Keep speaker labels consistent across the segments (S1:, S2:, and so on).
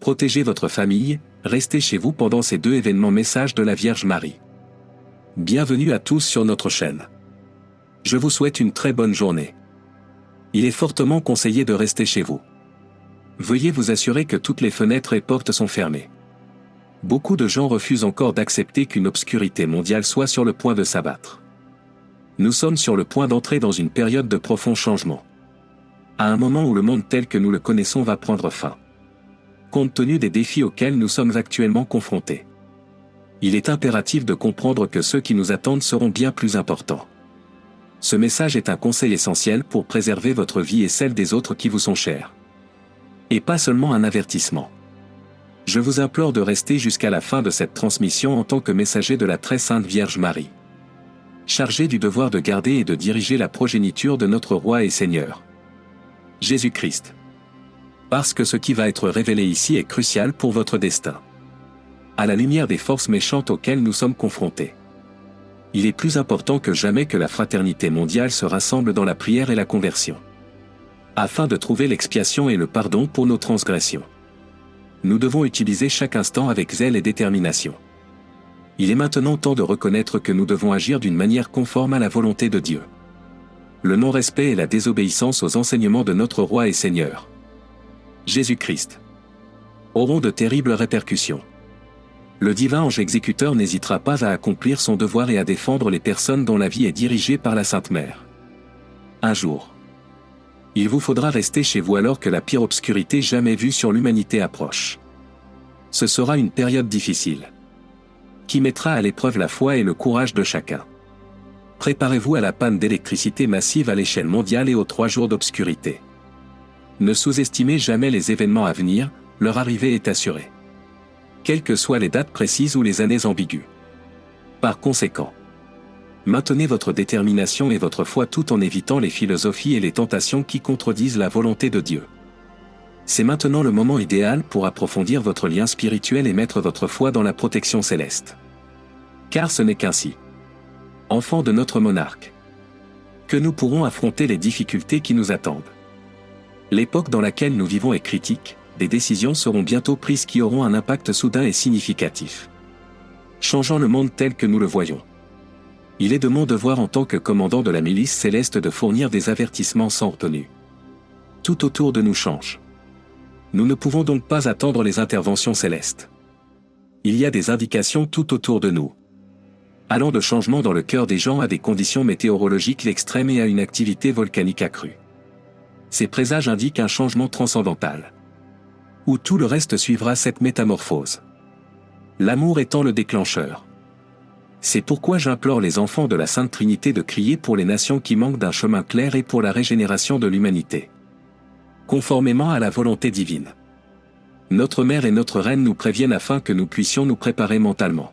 S1: Protégez votre famille, restez chez vous pendant ces 2 événements. Message de la Vierge Marie. Bienvenue à tous sur notre chaîne. Je vous souhaite une très bonne journée. Il est fortement conseillé de rester chez vous. Veuillez vous assurer que toutes les fenêtres et portes sont fermées. Beaucoup de gens refusent encore d'accepter qu'une obscurité mondiale soit sur le point de s'abattre. Nous sommes sur le point d'entrer dans une période de profond changement. À un moment où le monde tel que nous le connaissons va prendre fin. Compte tenu des défis auxquels nous sommes actuellement confrontés. Il est impératif de comprendre que ceux qui nous attendent seront bien plus importants. Ce message est un conseil essentiel pour préserver votre vie et celle des autres qui vous sont chers. Et pas seulement un avertissement. Je vous implore de rester jusqu'à la fin de cette transmission en tant que messager de la très sainte Vierge Marie. Chargé du devoir de garder et de diriger la progéniture de notre Roi et Seigneur. Jésus-Christ. Parce que ce qui va être révélé ici est crucial pour votre destin. À la lumière des forces méchantes auxquelles nous sommes confrontés. Il est plus important que jamais que la fraternité mondiale se rassemble dans la prière et la conversion. Afin de trouver l'expiation et le pardon pour nos transgressions. Nous devons utiliser chaque instant avec zèle et détermination. Il est maintenant temps de reconnaître que nous devons agir d'une manière conforme à la volonté de Dieu. Le non-respect et la désobéissance aux enseignements de notre Roi et Seigneur. Jésus-Christ. Auront de terribles répercussions. Le divin ange exécuteur n'hésitera pas à accomplir son devoir et à défendre les personnes dont la vie est dirigée par la Sainte Mère. Un jour. Il vous faudra rester chez vous alors que la pire obscurité jamais vue sur l'humanité approche. Ce sera une période difficile. Qui mettra à l'épreuve la foi et le courage de chacun. Préparez-vous à la panne d'électricité massive à l'échelle mondiale et aux 3 jours d'obscurité. Ne sous-estimez jamais les événements à venir, leur arrivée est assurée. Quelles que soient les dates précises ou les années ambiguës. Par conséquent, maintenez votre détermination et votre foi tout en évitant les philosophies et les tentations qui contredisent la volonté de Dieu. C'est maintenant le moment idéal pour approfondir votre lien spirituel et mettre votre foi dans la protection céleste. Car ce n'est qu'ainsi, enfants de notre monarque, que nous pourrons affronter les difficultés qui nous attendent. L'époque dans laquelle nous vivons est critique, des décisions seront bientôt prises qui auront un impact soudain et significatif. Changeant le monde tel que nous le voyons. Il est de mon devoir en tant que commandant de la milice céleste de fournir des avertissements sans retenue. Tout autour de nous change. Nous ne pouvons donc pas attendre les interventions célestes. Il y a des indications tout autour de nous. Allant de changements dans le cœur des gens à des conditions météorologiques extrêmes et à une activité volcanique accrue. Ces présages indiquent un changement transcendantal. Où tout le reste suivra cette métamorphose. L'amour étant le déclencheur. C'est pourquoi j'implore les enfants de la Sainte Trinité de crier pour les nations qui manquent d'un chemin clair et pour la régénération de l'humanité. Conformément à la volonté divine. Notre Mère et notre Reine nous préviennent afin que nous puissions nous préparer mentalement.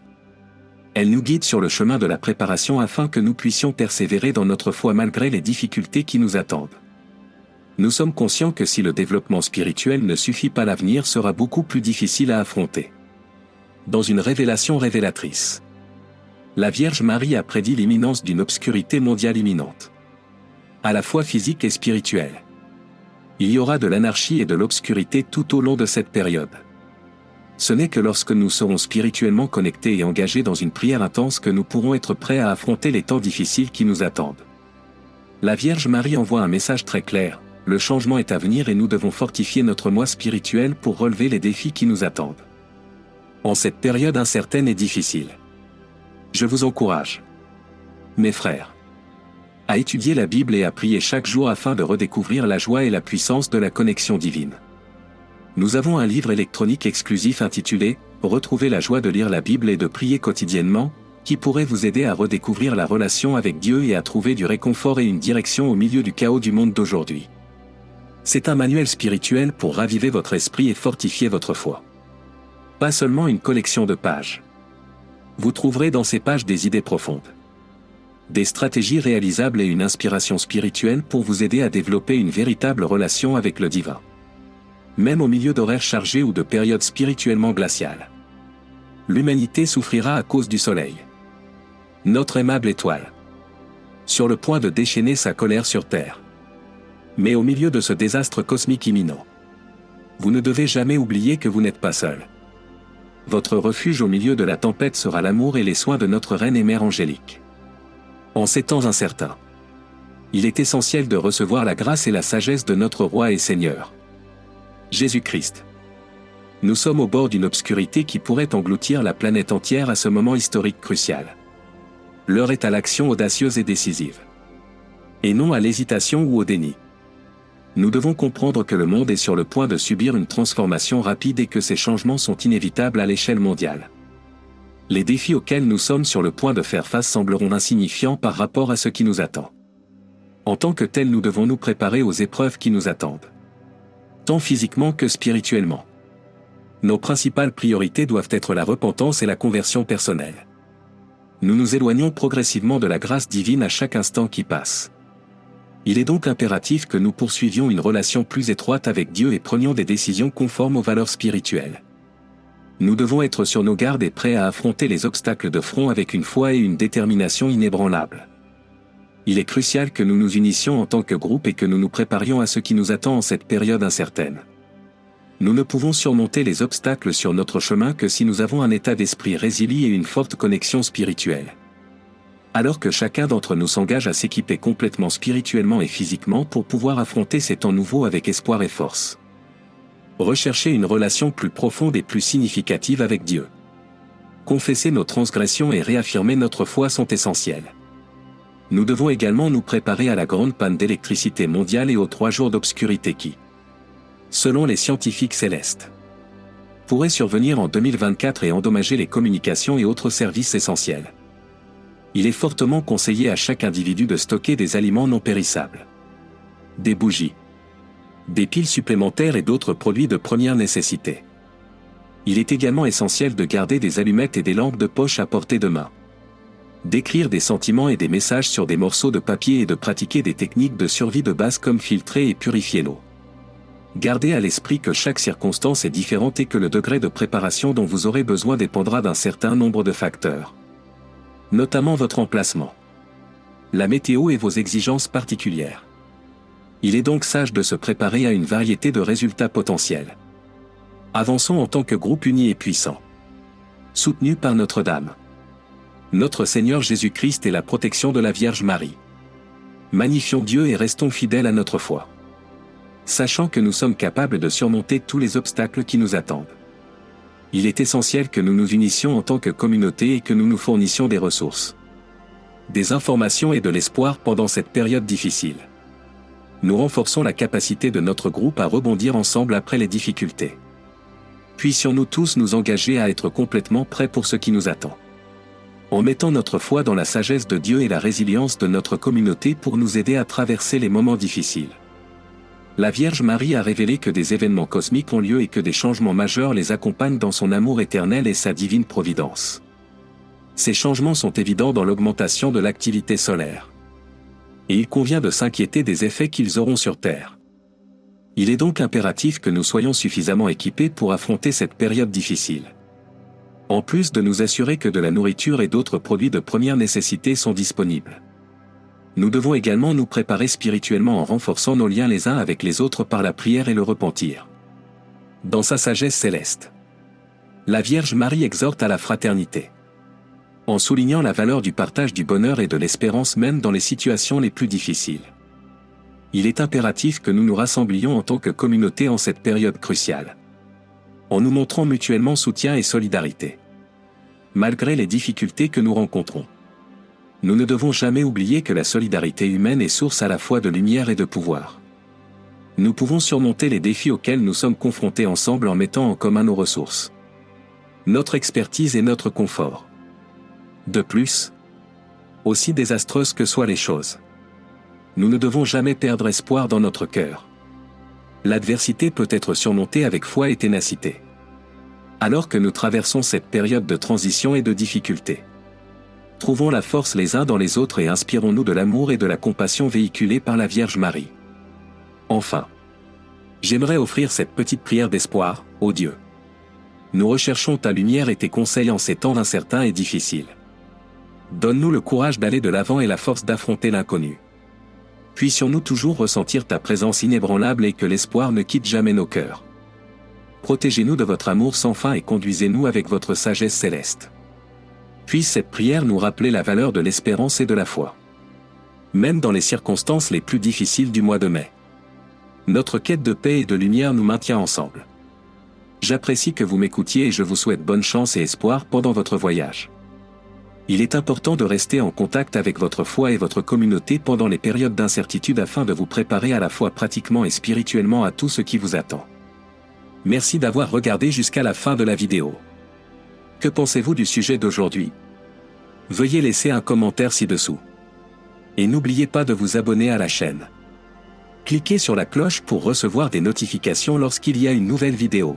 S1: Elle nous guide sur le chemin de la préparation afin que nous puissions persévérer dans notre foi malgré les difficultés qui nous attendent. Nous sommes conscients que si le développement spirituel ne suffit pas, l'avenir sera beaucoup plus difficile à affronter. Dans une révélation révélatrice, la Vierge Marie a prédit l'imminence d'une obscurité mondiale imminente. À la fois physique et spirituelle. Il y aura de l'anarchie et de l'obscurité tout au long de cette période. Ce n'est que lorsque nous serons spirituellement connectés et engagés dans une prière intense que nous pourrons être prêts à affronter les temps difficiles qui nous attendent. La Vierge Marie envoie un message très clair. Le changement est à venir et nous devons fortifier notre moi spirituel pour relever les défis qui nous attendent. En cette période incertaine et difficile. Je vous encourage, mes frères, à étudier la Bible et à prier chaque jour afin de redécouvrir la joie et la puissance de la connexion divine. Nous avons un livre électronique exclusif intitulé « Retrouver la joie de lire la Bible et de prier quotidiennement » qui pourrait vous aider à redécouvrir la relation avec Dieu et à trouver du réconfort et une direction au milieu du chaos du monde d'aujourd'hui. C'est un manuel spirituel pour raviver votre esprit et fortifier votre foi. Pas seulement une collection de pages. Vous trouverez dans ces pages des idées profondes. Des stratégies réalisables et une inspiration spirituelle pour vous aider à développer une véritable relation avec le divin. Même au milieu d'horaires chargés ou de périodes spirituellement glaciales. L'humanité souffrira à cause du soleil. Notre aimable étoile. Sur le point de déchaîner sa colère sur Terre. Mais au milieu de ce désastre cosmique imminent, Vous ne devez jamais oublier que vous n'êtes pas seul. Votre refuge au milieu de la tempête sera l'amour et les soins de notre Reine et Mère angélique. En ces temps incertains, il est essentiel de recevoir la grâce et la sagesse de notre Roi et Seigneur, Jésus-Christ. Nous sommes au bord d'une obscurité qui pourrait engloutir la planète entière à ce moment historique crucial. L'heure est à l'action audacieuse et décisive. Et non à l'hésitation ou au déni. Nous devons comprendre que le monde est sur le point de subir une transformation rapide et que ces changements sont inévitables à l'échelle mondiale. Les défis auxquels nous sommes sur le point de faire face sembleront insignifiants par rapport à ce qui nous attend. En tant que tels, nous devons nous préparer aux épreuves qui nous attendent, tant physiquement que spirituellement. Nos principales priorités doivent être la repentance et la conversion personnelle. Nous nous éloignons progressivement de la grâce divine à chaque instant qui passe. Il est donc impératif que nous poursuivions une relation plus étroite avec Dieu et prenions des décisions conformes aux valeurs spirituelles. Nous devons être sur nos gardes et prêts à affronter les obstacles de front avec une foi et une détermination inébranlables. Il est crucial que nous nous unissions en tant que groupe et que nous nous préparions à ce qui nous attend en cette période incertaine. Nous ne pouvons surmonter les obstacles sur notre chemin que si nous avons un état d'esprit résilient et une forte connexion spirituelle. Alors que chacun d'entre nous s'engage à s'équiper complètement spirituellement et physiquement pour pouvoir affronter ces temps nouveaux avec espoir et force. Rechercher une relation plus profonde et plus significative avec Dieu. Confesser nos transgressions et réaffirmer notre foi sont essentiels. Nous devons également nous préparer à la grande panne d'électricité mondiale et aux 3 jours d'obscurité qui, selon les scientifiques célestes, pourraient survenir en 2024 et endommager les communications et autres services essentiels. Il est fortement conseillé à chaque individu de stocker des aliments non périssables, des bougies, des piles supplémentaires et d'autres produits de première nécessité. Il est également essentiel de garder des allumettes et des lampes de poche à portée de main, d'écrire des sentiments et des messages sur des morceaux de papier et de pratiquer des techniques de survie de base comme filtrer et purifier l'eau. Gardez à l'esprit que chaque circonstance est différente et que le degré de préparation dont vous aurez besoin dépendra d'un certain nombre de facteurs, notamment votre emplacement, la météo et vos exigences particulières. Il est donc sage de se préparer à une variété de résultats potentiels. Avançons en tant que groupe uni et puissant, soutenu par Notre-Dame, notre Seigneur Jésus-Christ et la protection de la Vierge Marie. Magnifions Dieu et restons fidèles à notre foi, sachant que nous sommes capables de surmonter tous les obstacles qui nous attendent. Il est essentiel que nous nous unissions en tant que communauté et que nous nous fournissions des ressources, des informations et de l'espoir pendant cette période difficile. Nous renforçons la capacité de notre groupe à rebondir ensemble après les difficultés. Puissions-nous tous nous engager à être complètement prêts pour ce qui nous attend, en mettant notre foi dans la sagesse de Dieu et la résilience de notre communauté pour nous aider à traverser les moments difficiles. La Vierge Marie a révélé que des événements cosmiques ont lieu et que des changements majeurs les accompagnent dans son amour éternel et sa divine providence. Ces changements sont évidents dans l'augmentation de l'activité solaire. Et il convient de s'inquiéter des effets qu'ils auront sur Terre. Il est donc impératif que nous soyons suffisamment équipés pour affronter cette période difficile. En plus de nous assurer que de la nourriture et d'autres produits de première nécessité sont disponibles, nous devons également nous préparer spirituellement en renforçant nos liens les uns avec les autres par la prière et le repentir. Dans sa sagesse céleste, la Vierge Marie exhorte à la fraternité, en soulignant la valeur du partage du bonheur et de l'espérance même dans les situations les plus difficiles. Il est impératif que nous nous rassemblions en tant que communauté en cette période cruciale, en nous montrant mutuellement soutien et solidarité, malgré les difficultés que nous rencontrons. Nous ne devons jamais oublier que la solidarité humaine est source à la fois de lumière et de pouvoir. Nous pouvons surmonter les défis auxquels nous sommes confrontés ensemble en mettant en commun nos ressources, notre expertise et notre confort. De plus, aussi désastreuses que soient les choses, nous ne devons jamais perdre espoir dans notre cœur. L'adversité peut être surmontée avec foi et ténacité. Alors que nous traversons cette période de transition et de difficulté, trouvons la force les uns dans les autres et inspirons-nous de l'amour et de la compassion véhiculés par la Vierge Marie. Enfin, j'aimerais offrir cette petite prière d'espoir, ô Dieu. Nous recherchons ta lumière et tes conseils en ces temps incertains et difficiles. Donne-nous le courage d'aller de l'avant et la force d'affronter l'inconnu. Puissions-nous toujours ressentir ta présence inébranlable et que l'espoir ne quitte jamais nos cœurs. Protégez-nous de votre amour sans fin et conduisez-nous avec votre sagesse céleste. Puisse cette prière nous rappeler la valeur de l'espérance et de la foi. Même dans les circonstances les plus difficiles du mois de mai. Notre quête de paix et de lumière nous maintient ensemble. J'apprécie que vous m'écoutiez et je vous souhaite bonne chance et espoir pendant votre voyage. Il est important de rester en contact avec votre foi et votre communauté pendant les périodes d'incertitude afin de vous préparer à la fois pratiquement et spirituellement à tout ce qui vous attend. Merci d'avoir regardé jusqu'à la fin de la vidéo. Que pensez-vous du sujet d'aujourd'hui? Veuillez laisser un commentaire ci-dessous. Et n'oubliez pas de vous abonner à la chaîne. Cliquez sur la cloche pour recevoir des notifications lorsqu'il y a une nouvelle vidéo.